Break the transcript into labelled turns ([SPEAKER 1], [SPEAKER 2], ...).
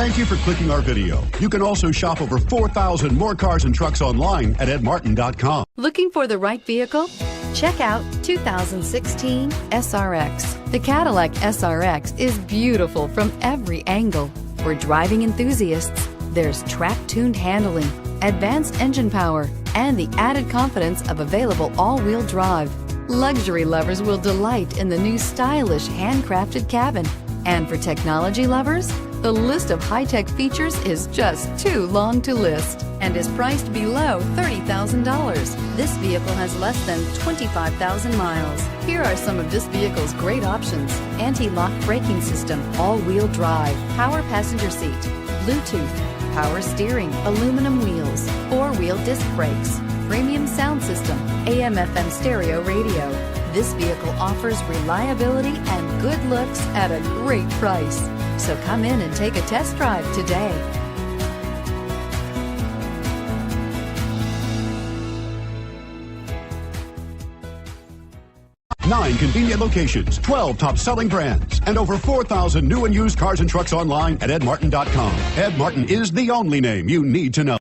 [SPEAKER 1] Thank you for clicking our video. You can also shop over 4,000 more cars and trucks online at edmartin.com.
[SPEAKER 2] Looking for the right vehicle? Check out 2016 SRX. The Cadillac SRX is beautiful from every angle. For driving enthusiasts, there's track-tuned handling, advanced engine power, and the added confidence of available all-wheel drive. Luxury lovers will delight in the new stylish handcrafted cabin. And for technology lovers, the list of high-tech features is just too long to list and is priced below $30,000. This vehicle has less than 25,000 miles. Here are some of this vehicle's great options: anti-lock braking system, all-wheel drive, power passenger seat, Bluetooth, power steering, aluminum wheels, four-wheel disc brakes, premium sound system, AM/FM stereo radio. This vehicle offers reliability and good looks at a great price. So come in and take a test drive today.
[SPEAKER 1] 9 convenient locations, 12 top-selling brands, and over 4,000 new and used cars and trucks online at edmartin.com. Ed Martin is the only name you need to know.